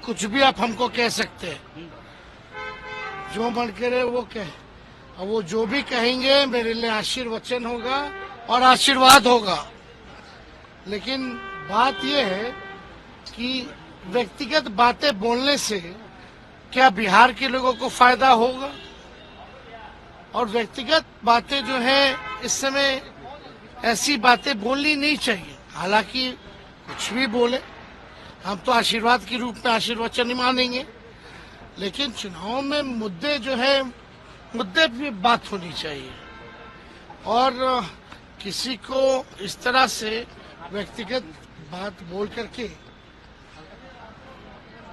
कुछ भी आप हमको कह सकते हैं, जो मन करे वो कहे, और वो जो भी कहेंगे मेरे लिए आशीर्वचन होगा और आशीर्वाद होगा। लेकिन बात यह है कि व्यक्तिगत बातें बोलने से क्या बिहार के लोगों को फायदा होगा? और व्यक्तिगत बातें जो है इस समय ऐसी बातें बोलनी नहीं चाहिए। हालांकि कुछ भी बोले, हम तो आशीर्वाद के रूप में आशीर्वचन ही मानेंगे, लेकिन चुनाव में मुद्दे जो है मुद्दे पे बात होनी चाहिए। और किसी को इस तरह से व्यक्तिगत बात बोल करके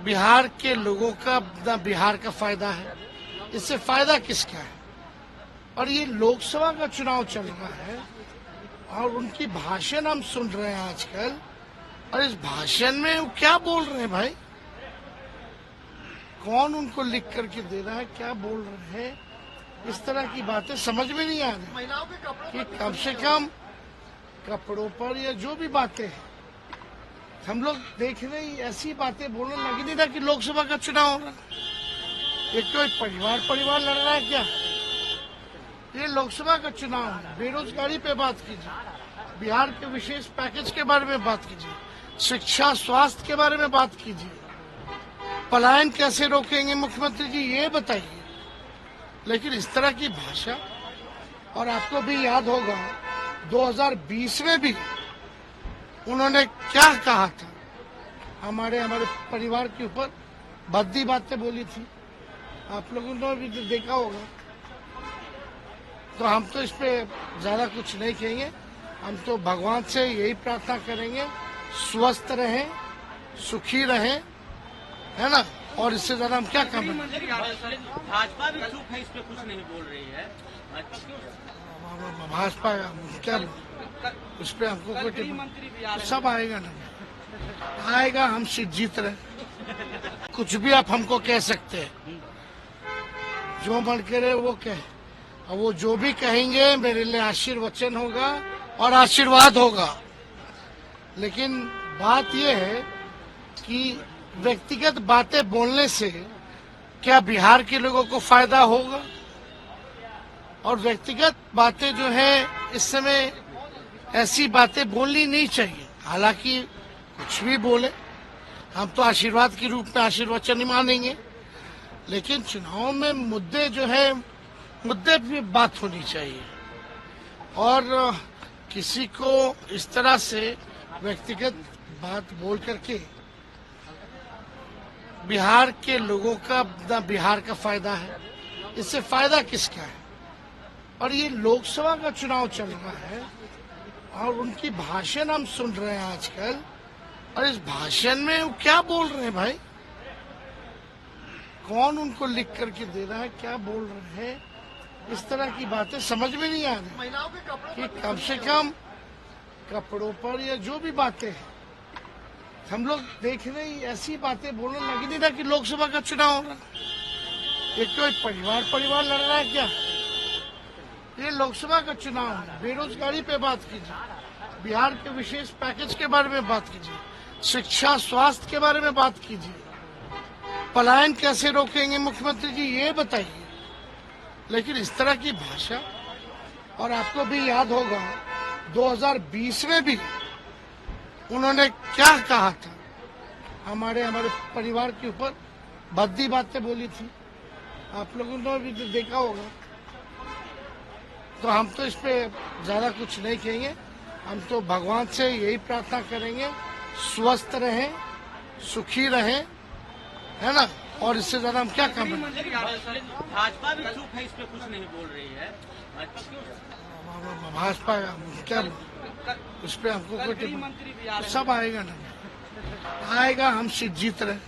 बिहार के लोगों का ना बिहार का फायदा है, इससे फायदा किसका है? और ये लोकसभा का चुनाव चल रहा है और उनकी भाषण हम सुन रहे हैं आजकल, और इस भाषण में वो क्या बोल रहे हैं भाई? कौन उनको लिख करके दे रहा है, क्या बोल रहे हैं? इस तरह की बातें समझ में नहीं आ रही कि कम से कम कपड़ों पर या जो भी बातें हैं, हम लोग देख रहे हैं ऐसी बातें बोलने लगी नहीं था कि लोकसभा का चुनाव हो रहा है। एक कोई परिवार लड़ रहा है क्या? ये लोकसभा का चुनाव है। बेरोजगारी पे बात कीजिए, बिहार के विशेष पैकेज के बारे में बात कीजिए, शिक्षा स्वास्थ्य के बारे में बात कीजिए, पलायन कैसे रोकेंगे मुख्यमंत्री जी ये बताइए। लेकिन इस तरह की भाषा, और आपको भी याद होगा 2020 में भी उन्होंने क्या कहा था, हमारे परिवार के ऊपर भद्दी बातें बोली थी, आप लोगों ने भी देखा होगा। तो हम तो इस पे ज्यादा कुछ नहीं कहेंगे, हम तो भगवान से यही प्रार्थना करेंगे स्वस्थ रहें, सुखी रहें, है ना। और इससे ज्यादा हम क्या करें? भाजपा भी चुप है, इस पे कुछ नहीं बोल रही है। भाजपा क्या उस पे हमको कोई सब आएगा ना, आएगा, हम जीत रहे। कुछ भी आप हमको कह सकते हैं, जो मन करे वो कहे, और वो जो भी कहेंगे मेरे लिए आशीर्वचन होगा और आशीर्वाद होगा। लेकिन बात यह है कि व्यक्तिगत बातें बोलने से क्या बिहार के लोगों को फायदा होगा? और व्यक्तिगत बातें जो है इस समय ऐसी बातें बोलनी नहीं चाहिए। हालांकि कुछ भी बोले, हम तो आशीर्वाद के रूप में आशीर्वचन ही मानेंगे, लेकिन चुनाव में मुद्दे जो है मुद्दे पे बात होनी चाहिए। और किसी को इस तरह से व्यक्तिगत बात बोल करके बिहार के लोगों का ना बिहार का फायदा है, इससे फायदा किसका है? और ये लोकसभा का चुनाव चल रहा है और उनकी भाषण हम सुन रहे हैं आजकल, और इस भाषण में वो क्या बोल रहे हैं भाई? कौन उनको लिख करके दे रहा है, क्या बोल रहे हैं? इस तरह की बातें समझ में नहीं आ रही कि कम से कम कपड़ों पर या जो भी बातें हैं, हम लोग देख रहे हैं ऐसी बातें बोलने लगी नहीं था कि लोकसभा का चुनाव हो रहा है। एक कोई परिवार लड़ रहा है क्या? ये लोकसभा का चुनाव है। बेरोजगारी पे बात कीजिए, बिहार के विशेष पैकेज के बारे में बात कीजिए, शिक्षा स्वास्थ्य के बारे में बात कीजिए, पलायन कैसे रोकेंगे मुख्यमंत्री जी ये बताइए। लेकिन इस तरह की भाषा, और आपको भी याद होगा 2020 में भी उन्होंने क्या कहा था, हमारे परिवार के ऊपर भद्दी बातें बोली थी, आप लोगों ने भी देखा होगा। तो हम तो इस पे ज्यादा कुछ नहीं कहेंगे, हम तो भगवान से यही प्रार्थना करेंगे स्वस्थ रहें, सुखी रहें, है ना। और इससे ज्यादा हम क्या करें? भाजपा भी चुप है, इस पे कुछ नहीं बोल रही है। भाजपा क्या उस पे हमको कोई सब आएगा ना, आएगा, हम जीत रहे।